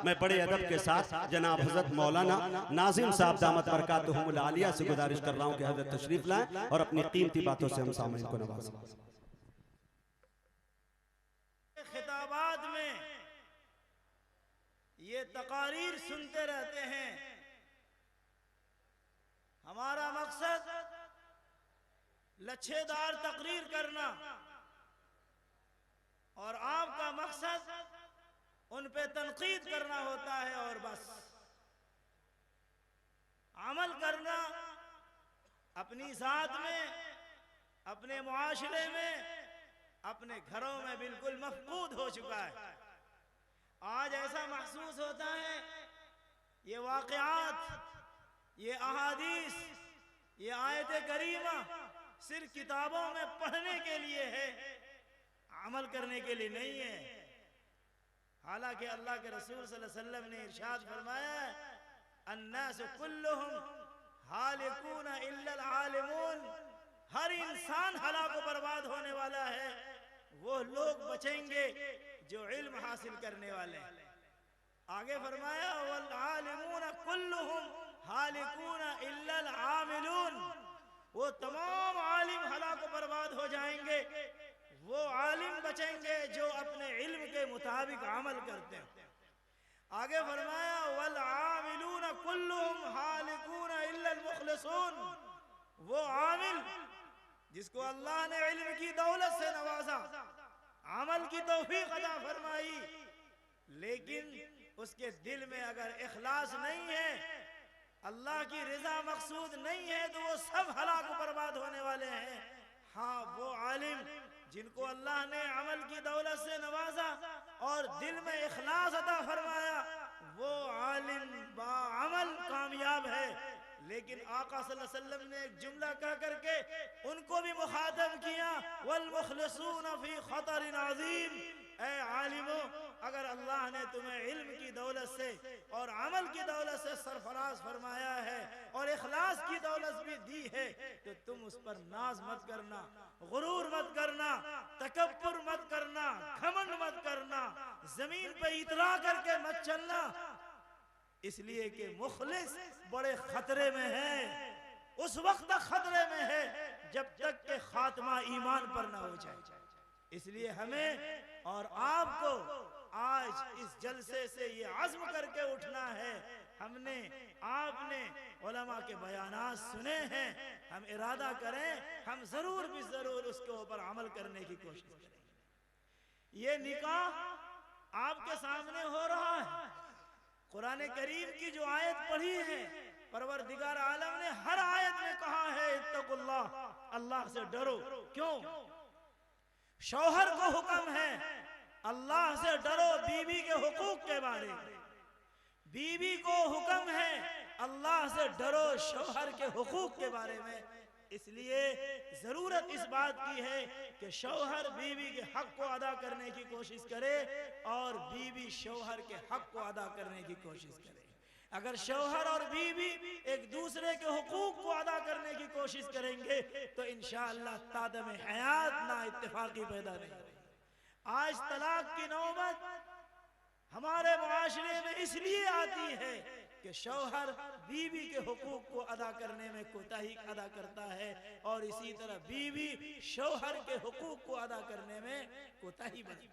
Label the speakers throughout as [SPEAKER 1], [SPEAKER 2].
[SPEAKER 1] मैं बड़े अदब के साथ जनाब हजरत मौलाना नाजिम साहब दामत बरकातुहुमुल आलिया से गुजारिश कर रहा हूँ कि हजरत तशरीफ लाएं और अपनी कीमती बातों से हम सामने को नवाजें।
[SPEAKER 2] खिताबात में ये तकारीर सुनते रहते हैं। हमारा मकसद लच्छेदार तकरीर करना और आपका मकसद उन पे तनकीद करना होता है और बस अमल करना अपनी ज़ात में, अपने मुआशरे में, अपने घरों में बिल्कुल मफकूद हो चुका है। आज ऐसा महसूस होता है ये वाक़यात, ये अहादीस, ये आयत करीमा सिर्फ किताबों में पढ़ने के लिए है, अमल करने के लिए नहीं है। हालांकि अल्लाह के रसूल सल्लल्लाहु अलैहि वसल्लम ने इरशाद फरमाया, अन्नासु कुल्लुहुम हालिकून इल्लल आलिमून, हर इंसान हलाक व बर्बाद होने वाला है, वो लोग बचेंगे जो इल्म हासिल करने वाले हैं। आगे फरमाया वल आलिमून कुल्लुहुम हालिकून इल्लल आमिलून, वो तमाम आलिम हलाक व बर्बाद हो जाएंगे, वो आलिम बचेंगे जो अपने इल्म के मुताबिक अमल करते हैं। आगे फरमाया वल आमिलून कुल्लुहुम हालिकून इल्लल मुखलिसून, वो आमिल जिसको अल्लाह ने इल्म की दौलत से नवाजा, अमल की तौफीक अता फरमाई, लेकिन उसके दिल में अगर इखलास नहीं है, अल्लाह की रिजा मकसूद नहीं है, तो वो सब हलाक बर्बाद होने वाले हैं। हाँ, वो आलिम जिनको अल्लाह ने अमल की दौलत से नवाजा और दिल में इखलास अता फरमाया, वो आलिम बाअमल कामयाब है। लेकिन आका सल्लल्लाहु अलैहि वसल्लम ने एक जुमला कह करके उनको भी मुखातब किया, वल मुखलिसून फी खतरिन अज़ीम, ऐ आलिमो, अगर अल्लाह ने तुम्हें इल्म की दौलत से और अमल की दौलत से सरफराज फरमाया है और इखलास की दौलत भी दी है, तो तुम उस पर नाज मत करना, गुरूर मत करना, तकब्बुर मत करना, घमंड मत करना, जमीन पे इतरा करके मत चलना, इसलिए कि मुखलिस बड़े खतरे में है, उस वक्त तक खतरे में है जब तक के खात्मा ईमान पर ना हो जाए। इसलिए हमें और आपको आज इस जलसे से ये आज़्म करके उठना है, हमने आपने उलमा के बयानात सुने हैं, हम इरादा करें हम जरूर भी जरूर उसके ऊपर अमल करने की कोशिश करें। ये निकाह आपके सामने हो रहा है, कुरान करीम की जो आयत पढ़ी है, परवरदिगार आलम ने हर आयत में कहा है इत्तकुल्लाह, अल्लाह से डरो। क्यों? शौहर को हुक्म है अल्लाह से डरो बीवी के हुकूक के बारे में, बीवी को हुक्म है अल्लाह से डरो शौहर के हुकूक के बारे में। इसलिए जरूरत इस बात की है कि शौहर बीवी के हक को अदा करने की कोशिश करे और बीवी शौहर के हक को अदा करने की कोशिश करे। अगर शौहर और बीवी एक दूसरे के हुकूक को अदा करने की कोशिश करेंगे तो इंशाअल्लाह तादम हयात ना इत्तेफाकी पैदा नहीं होगी। आज तलाक की नौबत हमारे मुआशरे में इसलिए आती है कि शौहर बीवी के हुकूक को अदा करने में कोताही अदा करता है और इसी तरह बीवी शौहर के हुकूक को अदा करने में कोताही बरतती है।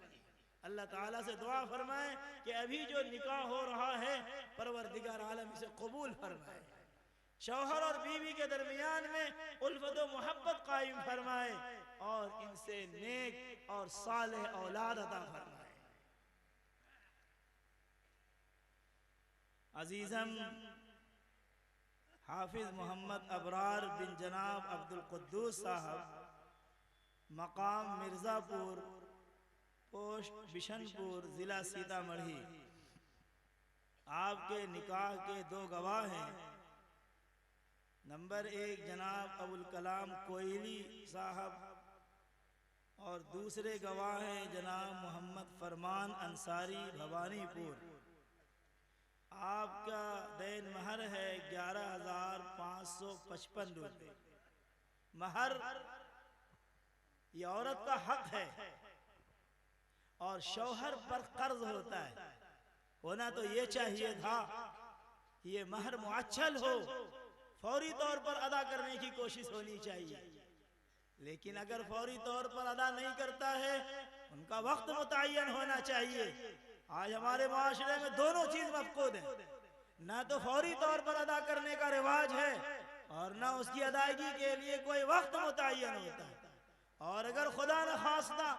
[SPEAKER 2] अल्लाह ताला से दुआ फरमाए कि अभी जो निकाह हो रहा है परवरदिगार आलम इसे कबूल फरमाए, शौहर और बीवी के दरमियान में उल्फत व मोहब्बत कायम फरमाए और इनसे नेक और सालेह औलाद अता फरमाए। अजीजम हाफिज मोहम्मद अबरार बिन जनाब अब्दुल कुद्दूस साहब मकाम मिर्ज़ापुर पोस्ट बिशनपुर जिला सीतामढ़ी, आपके निकाह के दो गवाह हैं। नंबर 1 जनाब अबुल कलाम कोयली साहब और दूसरे गवाह हैं जनाब मोहम्मद फरमान अंसारी भवानीपुर। आपका दैन महर है 11,555 रुपये। महर ये औरत का हक है और शौहर पर कर्ज होता है। होना तो ये चाहिए था कि ये महर मुअज्जल हो, फौरी तौर पर अदा करने की कोशिश होनी चाहिए। लेकिन अगर फौरी तौर पर अदा नहीं करता है, उनका वक्त मुतय्यन होना चाहिए। आज हमारे माशरे में दोनों चीज मफकूद है, ना तो फौरी तौर पर अदा करने का रिवाज है और ना उसकी अदायगी के लिए कोई वक्त मुतय्यन होता है। और अगर खुदा न खास्ता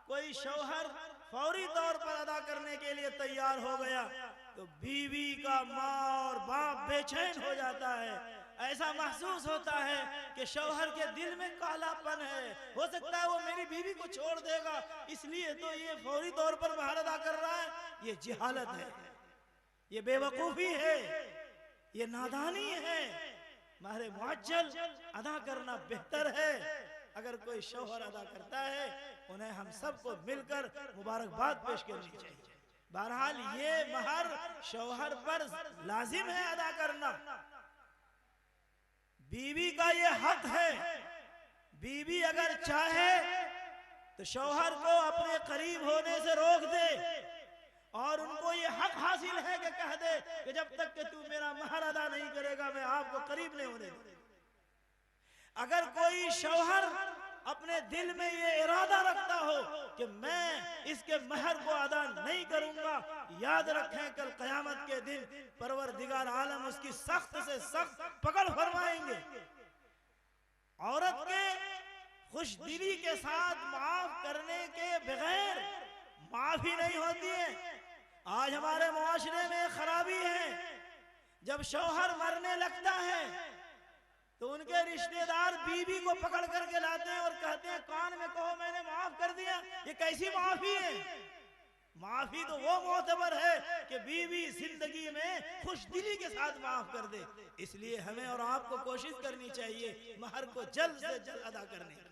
[SPEAKER 2] कोई शौहर फौरी तौर पर अदा करने के लिए तैयार हो गया तो बीवी का माँ और बाप बेचैन हो जाता है। ऐसा महसूस होता है कि शौहर के दिल में कालापन है, हो सकता है वो मेरी बीवी को छोड़ देगा, इसलिए तो ये फौरी तौर पर महर अदा कर रहा है। ये जहालत है, ये बेवकूफ़ी है, ये नादानी है। महर मुअज्जल अदा करना बेहतर है। अगर कोई शौहर अदा करता है, उन्हें हम सबको मिलकर मुबारकबाद पेश करनी चाहिए। बहरहाल ये महर शौहर पर लाजिम है अदा करना। बीवी का ये हक है। बीवी अगर चाहे तो शौहर को अपने करीब होने से रोक दे और उनको ये हक हासिल है कि कह दे कि जब तक कि तू मेरा महर अदा नहीं करेगा मैं आपको करीब नहीं होने दूंगा। अगर कोई शौहर अपने दिल में ये इरादा रखता हो कि मैं इसके महर को अदा नहीं करूंगा, याद रखें कल क़यामत के दिन परवरदिगार आलम उसकी सख्त से सख्त पकड़ फरमाएंगे। औरत के खुशदिली के साथ माफ करने के बगैर माफी नहीं होती है। आज हमारे मुआशरे में खराबी है। जब शौहर मरने लगता है तो उनके रिश्तेदार बीवी को पकड़ करके लाते हैं और कहते हैं कान में कहो मैंने माफ कर दिया। ये कैसी माफी है? माफी तो वो मोतबर है कि बीवी जिंदगी में खुशदिली के साथ माफ कर दे। इसलिए हमें और आपको कोशिश करनी चाहिए महर को जल्द से जल्द अदा करने की।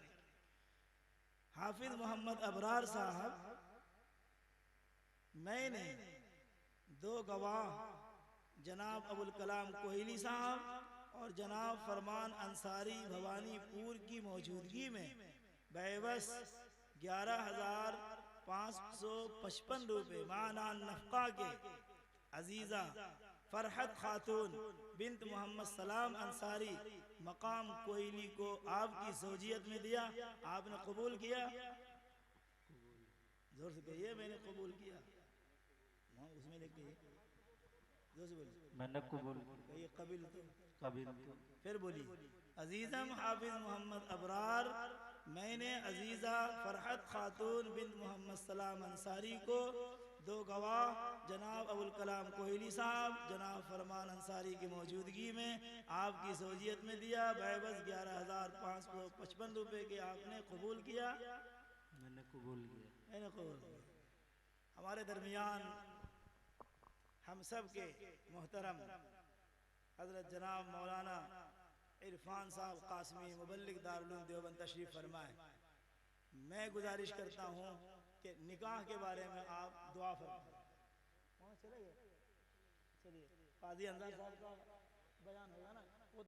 [SPEAKER 2] हाफिज मोहम्मद अबरार साहब, मैंने दो गवाह जनाब अबुल कलाम कोहली साहब और जनाब फरमान अंसारी भवानीपुर की मौजूदगी में बेबस 11,555 रुपये माना नफका के अजीज़ा फरहत खातून बिन्त मोहम्मद सलाम अंसारी मकाम कोयली को आपकी ज़ौजियत में दिया। आपने कबूल किया? जोर से कहिए मैंने कबूल किया। उसमें लिख के जोर से बोलिए
[SPEAKER 3] मैंने कबूल
[SPEAKER 2] कहिए कबिल तो
[SPEAKER 3] कबील तो।
[SPEAKER 2] फिर बोली अजीज़म हाफिज मोहम्मद अबरार, मैंने अजीज़ा फरहत खातून बिन मोहम्मद सलाम अंसारी को दो गवाह जनाब अबुल कलाम कोहली साहब जनाब फरमान अंसारी की मौजूदगी में आपकी ज़ौजियत में दिया। बेबस 11,555 रुपये के आपने कबूल किया?
[SPEAKER 3] मैंने कबूल किया।
[SPEAKER 2] मैंने कबूल किया। हमारे दरमियान हम सब के मोहतरम हजरत जनाब मौलाना इरफान साहब कासमी मुबल्लिग दारुल उलूम देवबंद तशरीफ फरमाए। मैं गुजारिश करता हूँ कि निकाह के बारे में आप दुआ फरमाएं। चलिए काजी अंदाज साहब का बयान होगा ना।